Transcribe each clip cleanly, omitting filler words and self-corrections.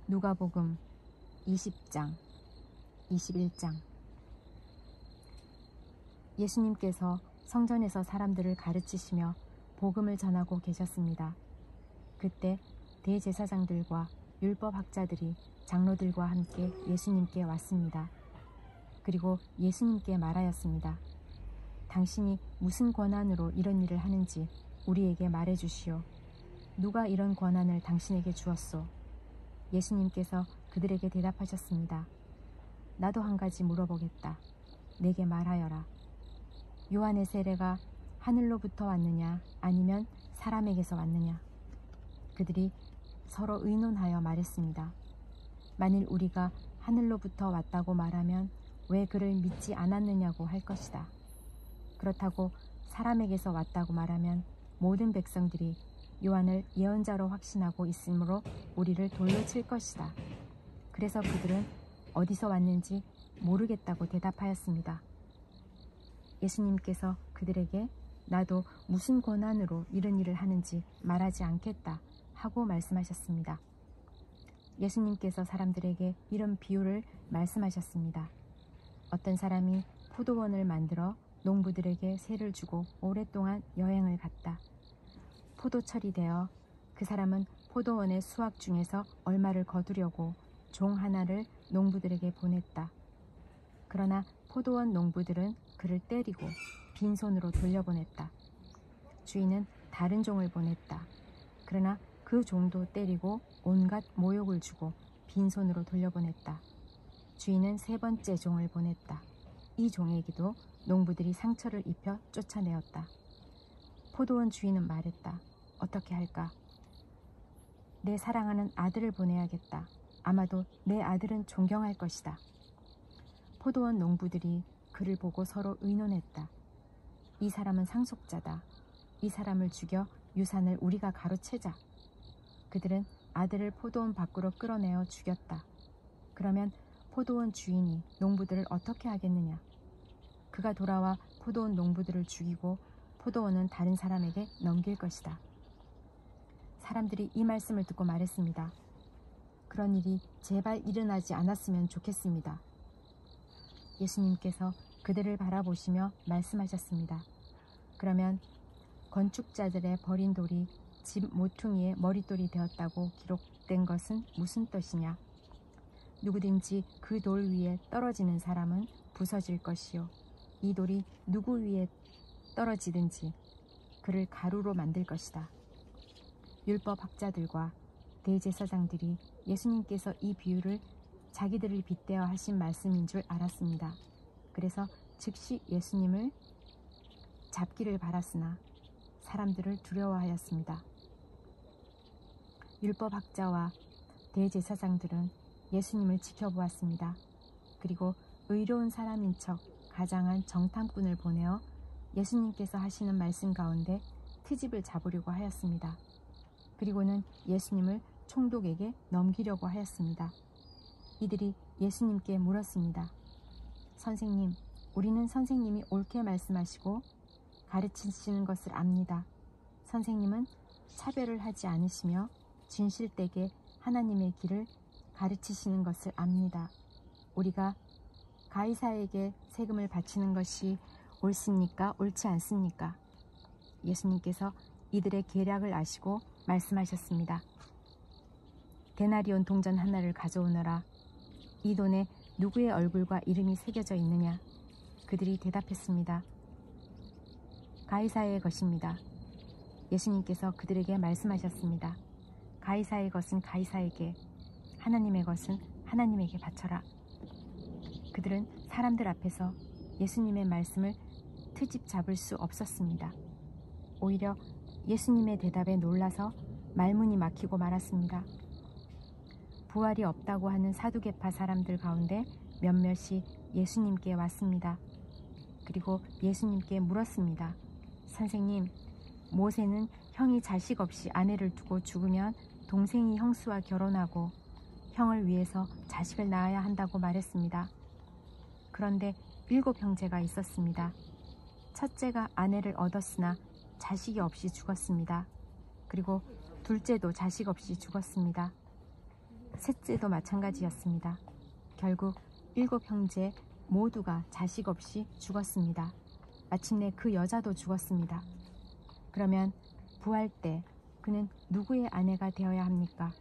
누가복음 20장, 21장. 예수님께서 성전에서 사람들을 가르치시며 복음을 전하고 계셨습니다. 그때 대제사장들과 율법학자들이 장로들과 함께 예수님께 왔습니다. 그리고 예수님께 말하였습니다. 당신이 무슨 권한으로 이런 일을 하는지 우리에게 말해주시오. 누가 이런 권한을 당신에게 주었소? 예수님께서 그들에게 대답하셨습니다. 나도 한 가지 물어보겠다. 내게 말하여라. 요한의 세례가 하늘로부터 왔느냐 아니면 사람에게서 왔느냐? 그들이 서로 의논하여 말했습니다. 만일 우리가 하늘로부터 왔다고 말하면 왜 그를 믿지 않았느냐고 할 것이다. 그렇다고 사람에게서 왔다고 말하면 모든 백성들이 요한을 예언자로 확신하고 있으므로 우리를 돌로 칠 것이다. 그래서 그들은 어디서 왔는지 모르겠다고 대답하였습니다. 예수님께서 그들에게 나도 무슨 권한으로 이런 일을 하는지 말하지 않겠다 하고 말씀하셨습니다. 예수님께서 사람들에게 이런 비유를 말씀하셨습니다. 어떤 사람이 포도원을 만들어 농부들에게 세를 주고 오랫동안 여행을 갔다. 포도철이 되어 그 사람은 포도원의 수확 중에서 얼마를 거두려고 종 하나를 농부들에게 보냈다. 그러나 포도원 농부들은 그를 때리고 빈손으로 돌려보냈다. 주인은 다른 종을 보냈다. 그러나 그 종도 때리고 온갖 모욕을 주고 빈손으로 돌려보냈다. 주인은 세 번째 종을 보냈다. 이 종에게도 농부들이 상처를 입혀 쫓아내었다. 포도원 주인은 말했다. 어떻게 할까? 내 사랑하는 아들을 보내야겠다. 아마도 내 아들은 존경할 것이다. 포도원 농부들이 그를 보고 서로 의논했다. 이 사람은 상속자다. 이 사람을 죽여 유산을 우리가 가로채자. 그들은 아들을 포도원 밖으로 끌어내어 죽였다. 그러면 포도원 주인이 농부들을 어떻게 하겠느냐? 그가 돌아와 포도원 농부들을 죽이고 포도원은 다른 사람에게 넘길 것이다. 사람들이 이 말씀을 듣고 말했습니다. 그런 일이 제발 일어나지 않았으면 좋겠습니다. 예수님께서 그들을 바라보시며 말씀하셨습니다. 그러면 건축자들의 버린 돌이 집 모퉁이의 머릿돌이 되었다고 기록된 것은 무슨 뜻이냐? 누구든지 그 돌 위에 떨어지는 사람은 부서질 것이요. 이 돌이 누구 위에 떨어지든지 그를 가루로 만들 것이다. 율법학자들과 대제사장들이 예수님께서 이 비유를 자기들을 빗대어 하신 말씀인 줄 알았습니다. 그래서 즉시 예수님을 잡기를 바랐으나 사람들을 두려워하였습니다. 율법학자와 대제사장들은 예수님을 지켜보았습니다. 그리고 의로운 사람인 척 가장한 정탐꾼을 보내어 예수님께서 하시는 말씀 가운데 트집을 잡으려고 하였습니다. 그리고는 예수님을 총독에게 넘기려고 하였습니다. 이들이 예수님께 물었습니다. 선생님, 우리는 선생님이 옳게 말씀하시고 가르치시는 것을 압니다. 선생님은 차별을 하지 않으시며 진실되게 하나님의 길을 가르치시는 것을 압니다. 우리가 가이사에게 세금을 바치는 것이 옳습니까? 옳지 않습니까? 예수님께서 이들의 계략을 아시고 말씀하셨습니다. 데나리온 동전 하나를 가져오너라. 이 돈에 누구의 얼굴과 이름이 새겨져 있느냐? 그들이 대답했습니다. 가이사의 것입니다. 예수님께서 그들에게 말씀하셨습니다. 가이사의 것은 가이사에게, 하나님의 것은 하나님에게 바쳐라. 그들은 사람들 앞에서 예수님의 말씀을 트집 잡을 수 없었습니다. 오히려 예수님의 대답에 놀라서 말문이 막히고 말았습니다. 부활이 없다고 하는 사두개파 사람들 가운데 몇몇이 예수님께 왔습니다. 그리고 예수님께 물었습니다. 선생님, 모세는 형이 자식 없이 아내를 두고 죽으면 동생이 형수와 결혼하고 형을 위해서 자식을 낳아야 한다고 말했습니다. 그런데 7 형제가 있었습니다. 첫째가 아내를 얻었으나 자식이 없이 죽었습니다. 그리고 둘째도 자식 없이 죽었습니다. 셋째도 마찬가지였습니다. 결국 7 형제 모두가 자식 없이 죽었습니다. 마침내 그 여자도 죽었습니다. 그러면 부활 때 그는 누구의 아내가 되어야 합니까?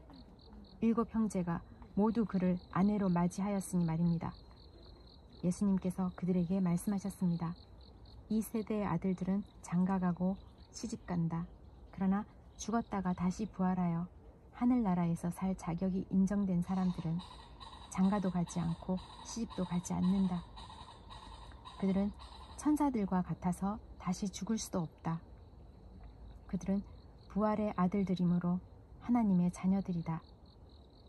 7 형제가 모두 그를 아내로 맞이하였으니 말입니다. 예수님께서 그들에게 말씀하셨습니다. 이 세대의 아들들은 장가가고 시집간다. 그러나 죽었다가 다시 부활하여 하늘나라에서 살 자격이 인정된 사람들은 장가도 가지 않고 시집도 가지 않는다. 그들은 천사들과 같아서 다시 죽을 수도 없다. 그들은 부활의 아들들이므로 하나님의 자녀들이다.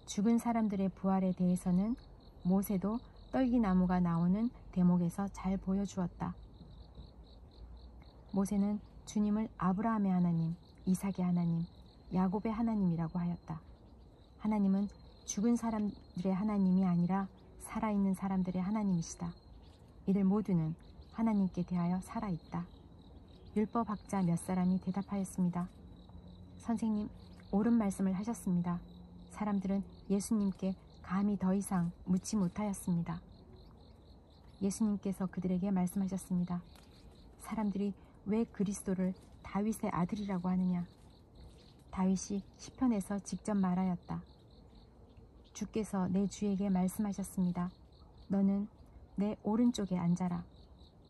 죽은 사람들의 부활에 대해서는 모세도 떨기나무가 나오는 대목에서 잘 보여주었다. 모세는 주님을 아브라함의 하나님, 이삭의 하나님, 야곱의 하나님이라고 하였다. 하나님은 죽은 사람들의 하나님이 아니라 살아있는 사람들의 하나님이시다. 이들 모두는 하나님께 대하여 살아있다. 율법학자 몇 사람이 대답하였습니다. 선생님, 옳은 말씀을 하셨습니다. 사람들은 예수님께 감히 더 이상 묻지 못하였습니다. 예수님께서 그들에게 말씀하셨습니다. 사람들이 왜 그리스도를 다윗의 아들이라고 하느냐? 다윗이 시편에서 직접 말하였다. 주께서 내 주에게 말씀하셨습니다. 너는 내 오른쪽에 앉아라.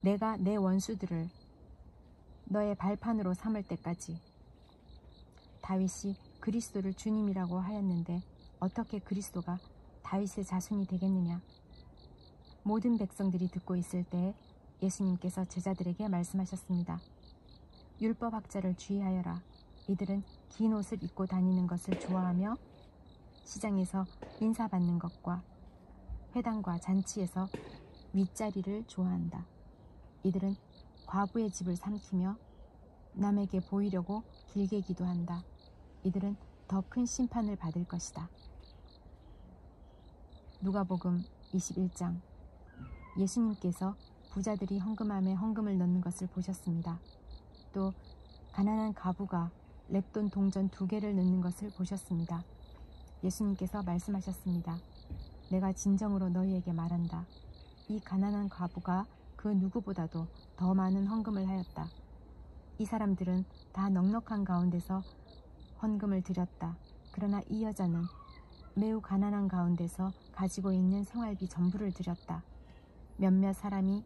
내가 내 원수들을 너의 발판으로 삼을 때까지. 다윗이 그리스도를 주님이라고 하였는데 어떻게 그리스도가 다윗의 자손이 되겠느냐? 모든 백성들이 듣고 있을 때 예수님께서 제자들에게 말씀하셨습니다. 율법학자를 주의하여라. 이들은 긴 옷을 입고 다니는 것을 좋아하며 시장에서 인사받는 것과 회당과 잔치에서 윗자리를 좋아한다. 이들은 과부의 집을 삼키며 남에게 보이려고 길게 기도한다. 이들은 더 큰 심판을 받을 것이다. 누가복음 21장. 예수님께서 부자들이 헌금함에 헌금을 넣는 것을 보셨습니다. 또 가난한 과부가 렙돈 동전 2개를 넣는 것을 보셨습니다. 예수님께서 말씀하셨습니다. 내가 진정으로 너희에게 말한다. 이 가난한 과부가 그 누구보다도 더 많은 헌금을 하였다. 이 사람들은 다 넉넉한 가운데서 헌금을 드렸다. 그러나 이 여자는 매우 가난한 가운데서 가지고 있는 생활비 전부를 드렸다. 몇몇 사람이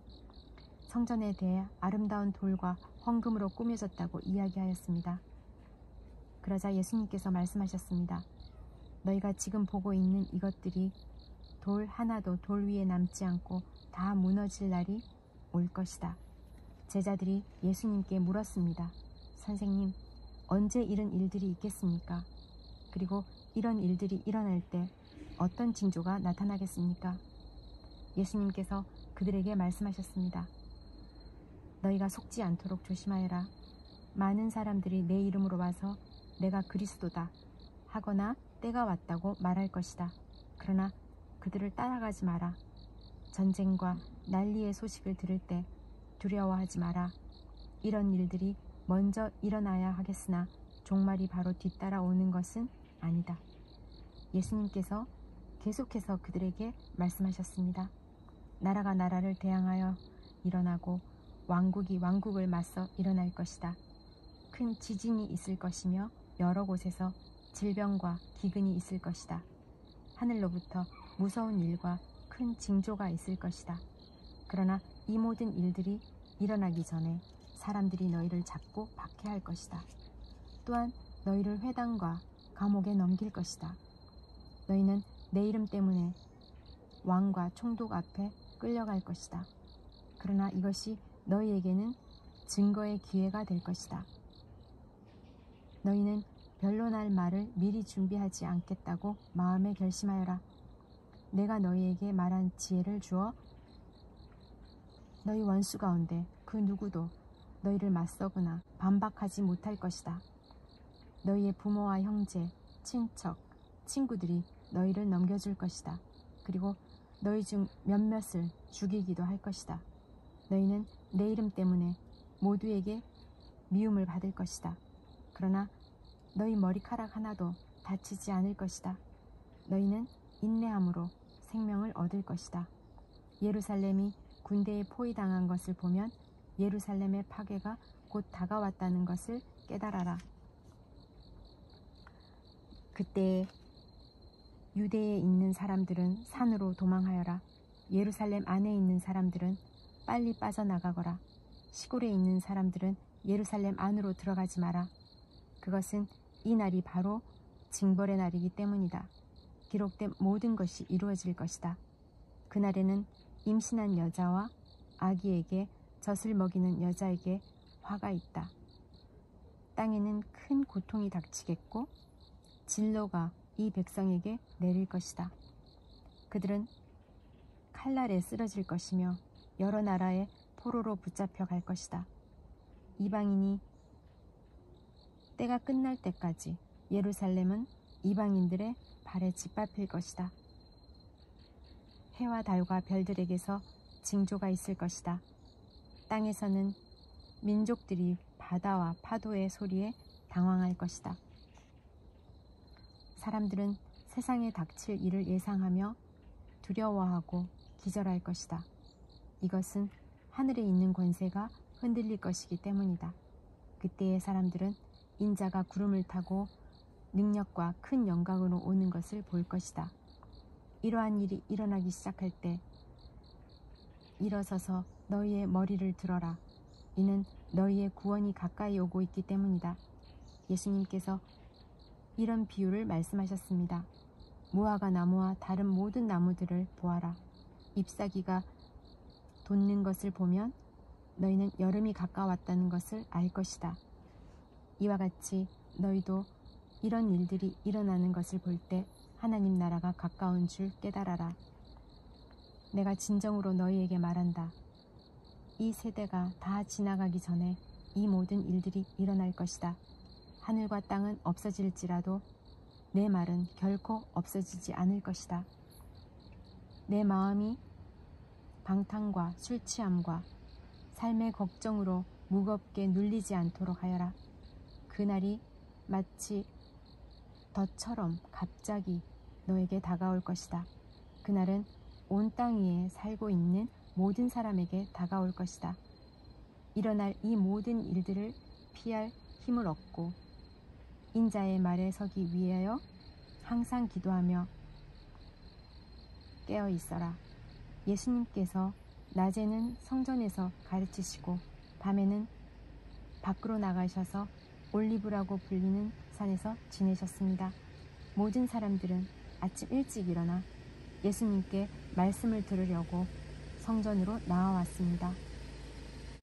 성전에 대해 아름다운 돌과 헌금으로 꾸며졌다고 이야기하였습니다. 그러자 예수님께서 말씀하셨습니다. 너희가 지금 보고 있는 이것들이 돌 하나도 돌 위에 남지 않고 다 무너질 날이 올 것이다. 제자들이 예수님께 물었습니다. 선생님, 언제 이런 일들이 있겠습니까? 그리고 이런 일들이 일어날 때 어떤 징조가 나타나겠습니까? 예수님께서 그들에게 말씀하셨습니다. 너희가 속지 않도록 조심하여라. 많은 사람들이 내 이름으로 와서 내가 그리스도다 하거나 때가 왔다고 말할 것이다. 그러나 그들을 따라가지 마라. 전쟁과 난리의 소식을 들을 때 두려워하지 마라. 이런 일들이 먼저 일어나야 하겠으나 종말이 바로 뒤따라 오는 것은 아니다. 예수님께서 계속해서 그들에게 말씀하셨습니다. 나라가 나라를 대항하여 일어나고 왕국이 왕국을 맞서 일어날 것이다. 큰 지진이 있을 것이며 여러 곳에서 질병과 기근이 있을 것이다. 하늘로부터 무서운 일과 큰 징조가 있을 것이다. 그러나 이 모든 일들이 일어나기 전에 사람들이 너희를 잡고 박해할 것이다. 또한 너희를 회당과 감옥에 넘길 것이다. 너희는 내 이름 때문에 왕과 총독 앞에 끌려갈 것이다. 그러나 이것이 너희에게는 증거의 기회가 될 것이다. 너희는 변론할 말을 미리 준비하지 않겠다고 마음에 결심하여라. 내가 너희에게 말한 지혜를 주어 너희 원수 가운데 그 누구도 너희를 맞서거나 반박하지 못할 것이다. 너희의 부모와 형제, 친척, 친구들이 너희를 넘겨줄 것이다. 그리고 너희 중 몇몇을 죽이기도 할 것이다. 너희는 내 이름 때문에 모두에게 미움을 받을 것이다. 그러나 너희 머리카락 하나도 다치지 않을 것이다. 너희는 인내함으로 생명을 얻을 것이다. 예루살렘이 군대에 포위당한 것을 보면 예루살렘의 파괴가 곧 다가왔다는 것을 깨달아라. 그때 유대에 있는 사람들은 산으로 도망하여라. 예루살렘 안에 있는 사람들은 빨리 빠져나가거라. 시골에 있는 사람들은 예루살렘 안으로 들어가지 마라. 그것은 이 날이 바로 징벌의 날이기 때문이다. 기록된 모든 것이 이루어질 것이다. 그날에는 임신한 여자와 아기에게 젖을 먹이는 여자에게 화가 있다. 땅에는 큰 고통이 닥치겠고 진노가 이 백성에게 내릴 것이다. 그들은 칼날에 쓰러질 것이며 여러 나라의 포로로 붙잡혀 갈 것이다. 이방인이 때가 끝날 때까지 예루살렘은 이방인들의 발에 짓밟힐 것이다. 해와 달과 별들에게서 징조가 있을 것이다. 땅에서는 민족들이 바다와 파도의 소리에 당황할 것이다. 사람들은 세상에 닥칠 일을 예상하며 두려워하고 기절할 것이다. 이것은 하늘에 있는 권세가 흔들릴 것이기 때문이다. 그때의 사람들은 인자가 구름을 타고 능력과 큰 영광으로 오는 것을 볼 것이다. 이러한 일이 일어나기 시작할 때 일어서서 너희의 머리를 들어라. 이는 너희의 구원이 가까이 오고 있기 때문이다. 예수님께서 이런 비유를 말씀하셨습니다. 무화과 나무와 다른 모든 나무들을 보아라. 잎사귀가 돋는 것을 보면 너희는 여름이 가까웠다는 것을 알 것이다. 이와 같이 너희도 이런 일들이 일어나는 것을 볼 때 하나님 나라가 가까운 줄 깨달아라. 내가 진정으로 너희에게 말한다. 이 세대가 다 지나가기 전에 이 모든 일들이 일어날 것이다. 하늘과 땅은 없어질지라도 내 말은 결코 없어지지 않을 것이다. 내 마음이 방탕과 술 취함과 삶의 걱정으로 무겁게 눌리지 않도록 하여라. 그날이 마치 덫처럼 갑자기 너에게 다가올 것이다. 그날은 온 땅 위에 살고 있는 모든 사람에게 다가올 것이다. 일어날 이 모든 일들을 피할 힘을 얻고 인자의 말에 서기 위하여 항상 기도하며 깨어 있어라. 예수님께서 낮에는 성전에서 가르치시고 밤에는 밖으로 나가셔서 올리브라고 불리는 산에서 지내셨습니다. 모든 사람들은 아침 일찍 일어나 예수님께 말씀을 들으려고 성전으로 나와왔습니다.